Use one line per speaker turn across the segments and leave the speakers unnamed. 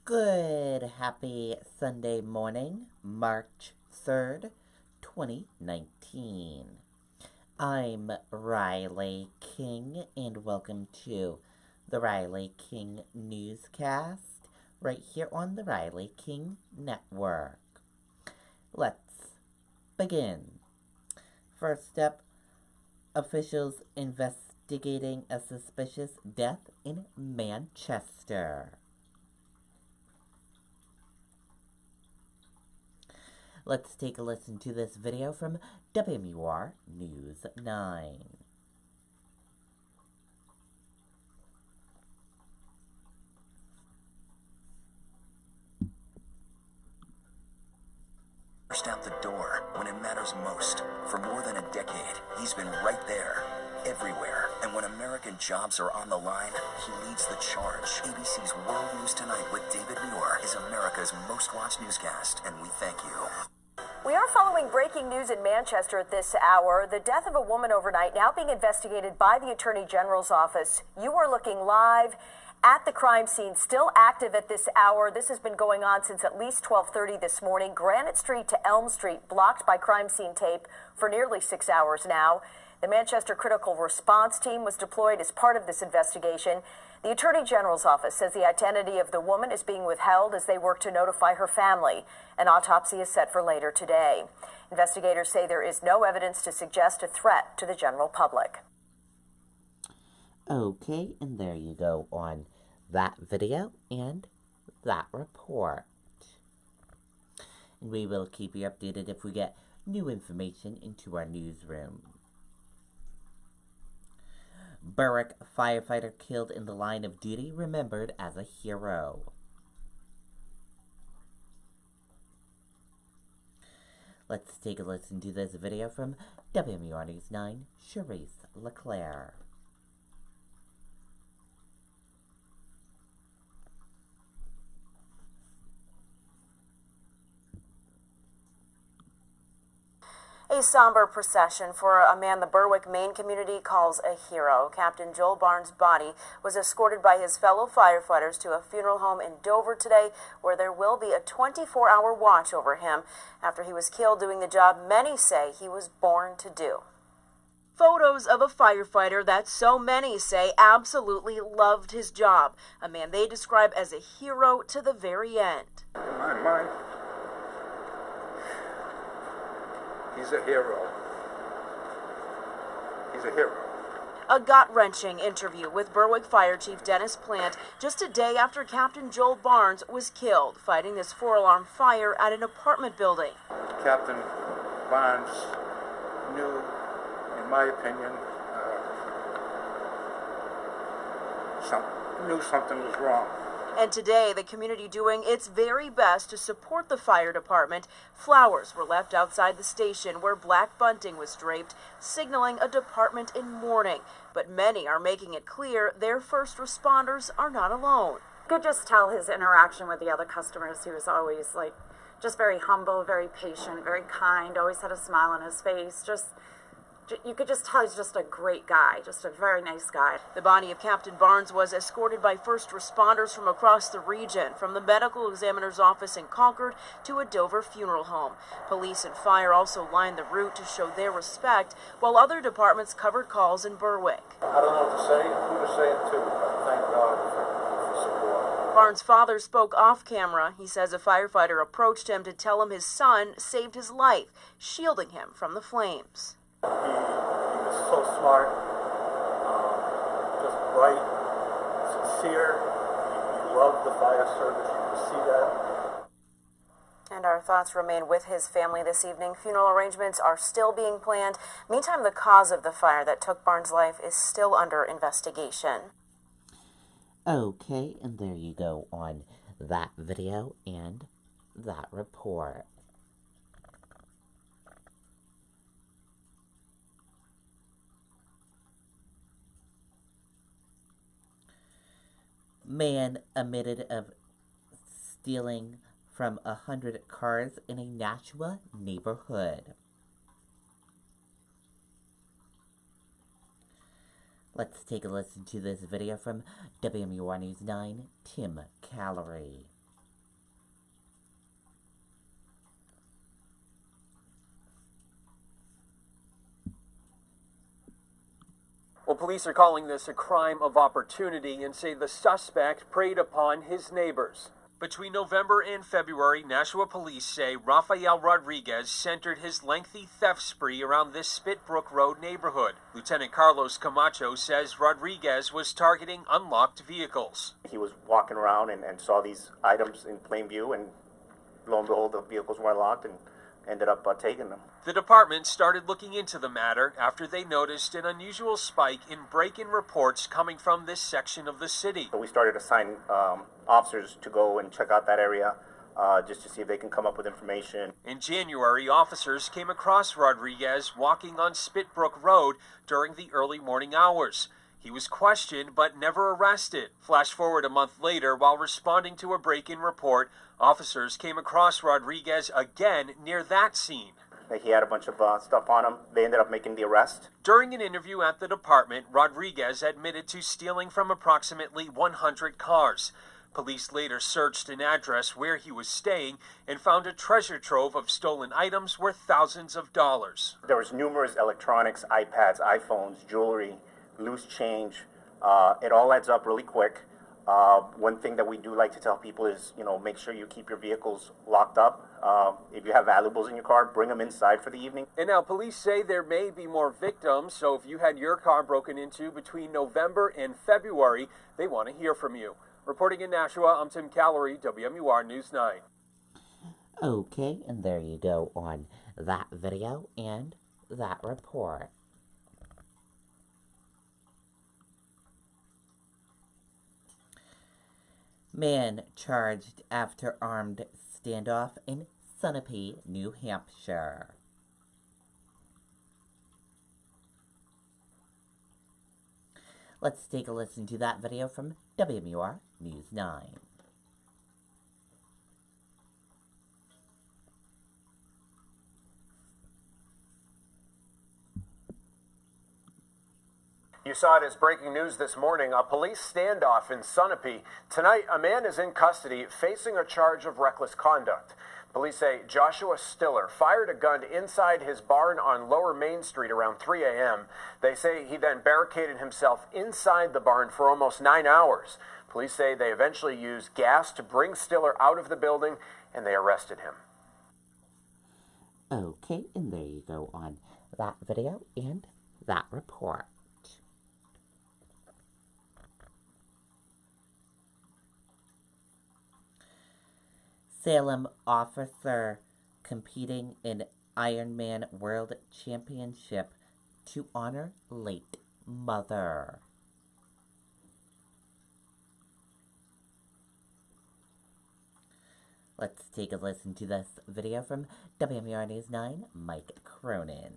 Good, happy Sunday morning, March 3rd, 2019. I'm Riley King, and welcome to the Riley King Newscast, right here on the Riley King Network. Let's begin. First up, officials investigating a suspicious death in Manchester. Let's take a listen to this video from WMUR News 9.
Out the door when it matters most. For more than a decade, he's been right there, everywhere. And when American jobs are on the line, he leads the charge. ABC's World News Tonight with David Muir is America's most watched newscast, and we thank you.
We are following breaking news in Manchester at this hour. The death of a woman overnight now being investigated by the Attorney General's office. You are looking live at the crime scene, still active at this hour. This has been going on since at least 12:30 this morning. Granite Street to Elm Street blocked by crime scene tape for nearly 6 hours now. The Manchester Critical Response Team was deployed as part of this investigation. The Attorney General's office says the identity of the woman is being withheld as they work to notify her family. An autopsy is set for later today. Investigators say there is no evidence to suggest a threat to the general public.
Okay, and there you go on that video and that report. And we will keep you updated if we get new information into our newsroom. Berwick firefighter killed in the line of duty, remembered as a hero. Let's take a listen to this video from WMUR News 9, Charisse LeClaire.
A somber procession for a man the Berwick, Maine community calls a hero. Captain Joel Barnes' body was escorted by his fellow firefighters to a funeral home in Dover today, where there will be a 24-hour watch over him after he was killed doing the job many say he was born to do. Photos of a firefighter that so many say absolutely loved his job, a man they describe as a hero to the very end.
In my mind, he's a hero. He's a hero.
A gut-wrenching interview with Berwick Fire Chief Dennis Plant just a day after Captain Joel Barnes was killed fighting this 4-alarm fire at an apartment building.
Captain Barnes knew, in my opinion, knew something was wrong.
And today, the community doing its very best to support the fire department. Flowers were left outside the station where black bunting was draped, signaling a department in mourning. But many are making it clear their first responders are not alone.
You could just tell his interaction with the other customers. He was always just very humble, very patient, very kind, always had a smile on his face. You could just tell he's just a great guy, just a very nice guy.
The body of Captain Barnes was escorted by first responders from across the region, from the medical examiner's office in Concord to a Dover funeral home. Police and fire also lined the route to show their respect, while other departments covered calls in Berwick.
I don't know what to say, who to say it to, but thank God for support.
Barnes' father spoke off camera. He says a firefighter approached him to tell him his son saved his life, shielding him from the flames.
He was so smart, just bright, sincere. He loved the fire service. You could see that.
And our thoughts remain with his family this evening. Funeral arrangements are still being planned. Meantime, the cause of the fire that took Barnes' life is still under investigation.
Okay, and there you go on that video and that report. Man admitted of stealing from 100 cars in a Nashua neighborhood. Let's take a listen to this video from WMUR News 9, Tim Callery.
Well, police are calling this a crime of opportunity and say the suspect preyed upon his neighbors. Between November and February, Nashua police say Rafael Rodriguez centered his lengthy theft spree around this Spitbrook Road neighborhood. Lieutenant Carlos Camacho says Rodriguez was targeting unlocked vehicles.
He was walking around and saw these items in plain view, and lo and behold, the vehicles were unlocked and ended up taking them.
The department started looking into the matter after they noticed an unusual spike in break-in reports coming from this section of the city.
So we started assigning officers to go and check out that area just to see if they can come up with information.
In January, officers came across Rodriguez walking on Spitbrook Road during the early morning hours. He was questioned but never arrested. Flash forward a month later, while responding to a break-in report, officers came across Rodriguez again near that scene.
He had a bunch of stuff on him. They ended up making the arrest.
During an interview at the department, Rodriguez admitted to stealing from approximately 100 cars. Police later searched an address where he was staying and found a treasure trove of stolen items worth thousands of dollars.
There was numerous electronics, iPads, iPhones, jewelry, loose change. It all adds up really quick. One thing that we do like to tell people is, make sure you keep your vehicles locked up. If you have valuables in your car, bring them inside for the evening.
And now police say there may be more victims, so if you had your car broken into between November and February, they want to hear from you. Reporting in Nashua, I'm Tim Callery, WMUR News 9.
Okay, and there you go on that video and that report. Man charged after armed standoff in Sunapee, New Hampshire. Let's take a listen to that video from WMUR News 9.
You saw it as breaking news this morning, a police standoff in Sunapee. Tonight, a man is in custody facing a charge of reckless conduct. Police say Joshua Stiller fired a gun inside his barn on Lower Main Street around 3 a.m. They say he then barricaded himself inside the barn for almost 9 hours. Police say they eventually used gas to bring Stiller out of the building, and they arrested him.
Okay, and there you go on that video and that report. Salem officer competing in Ironman World Championship to honor late mother. Let's take a listen to this video from WMUR News 9, Mike Cronin.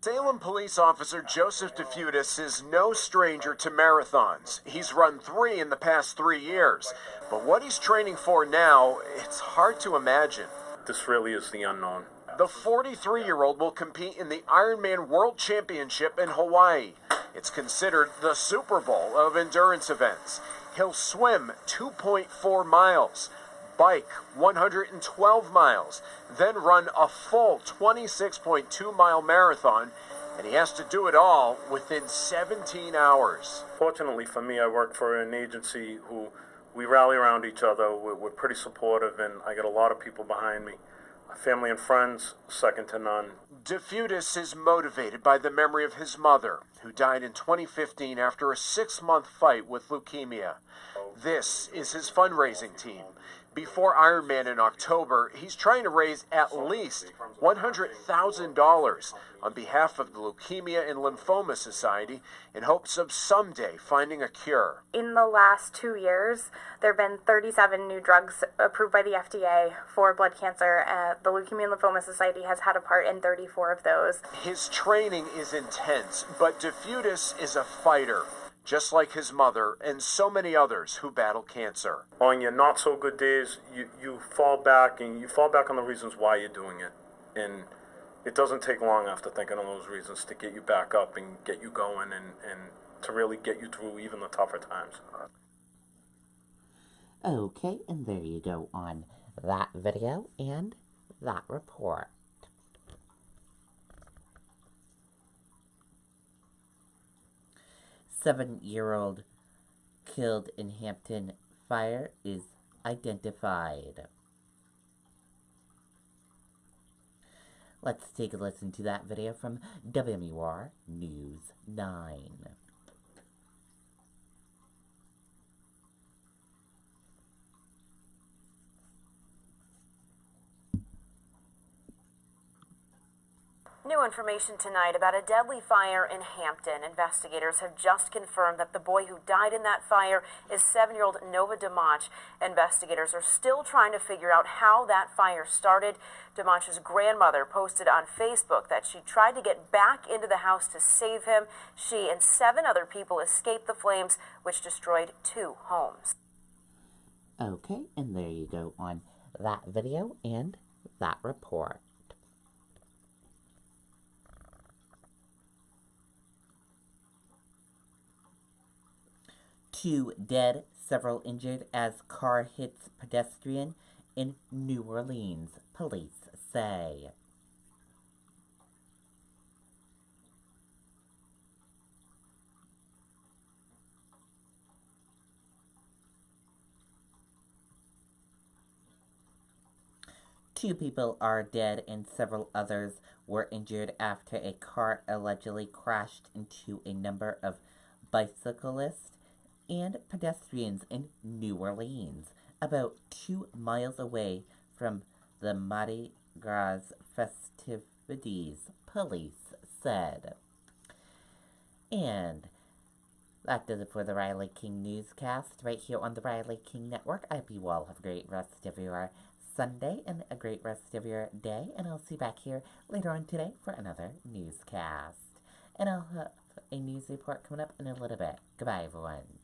Salem police officer Joseph DeFutis is no stranger to marathons. He's run 3 in the past 3 years. But what he's training for now, it's hard to imagine.
This really is the unknown.
The 43-year-old will compete in the Ironman World Championship in Hawaii. It's considered the Super Bowl of endurance events. He'll swim 2.4 miles, bike 112 miles, then run a full 26.2-mile marathon, and he has to do it all within 17 hours.
Fortunately for me, I work for an agency who we rally around each other. We're pretty supportive, and I get a lot of people behind me. Family and friends, second to none.
DeFutis is motivated by the memory of his mother, who died in 2015 after a 6-month fight with leukemia. This is his fundraising team. Before Ironman in October, he's trying to raise at least $100,000 on behalf of the Leukemia and Lymphoma Society in hopes of someday finding a cure.
In the last 2 years, there have been 37 new drugs approved by the FDA for blood cancer. The Leukemia and Lymphoma Society has had a part in 34 of those.
His training is intense, but DeFutis is a fighter, just like his mother and so many others who battle cancer.
On your not so good days, you fall back on the reasons why you're doing it. And it doesn't take long after thinking of those reasons to get you back up and get you going and to really get you through even the tougher times.
Okay, and there you go on that video and that report. Seven-year-old killed in Hampton fire is identified. Let's take a listen to that video from WMUR News 9.
New information tonight about a deadly fire in Hampton. Investigators have just confirmed that the boy who died in that fire is 7-year-old Nova DeMach. Investigators are still trying to figure out how that fire started. DeMach's grandmother posted on Facebook that she tried to get back into the house to save him. She and 7 other people escaped the flames, which destroyed 2 homes.
Okay, and there you go on that video and that report. Two dead, several injured as car hits pedestrian in New Orleans, police say. Two people are dead and several others were injured after a car allegedly crashed into a number of bicyclists and pedestrians in New Orleans, about 2 miles away from the Mardi Gras festivities, police said. And that does it for the Riley King Newscast right here on the Riley King Network. I hope you all have a great rest of your Sunday and a great rest of your day, and I'll see you back here later on today for another newscast. And I'll have a news report coming up in a little bit. Goodbye, everyone.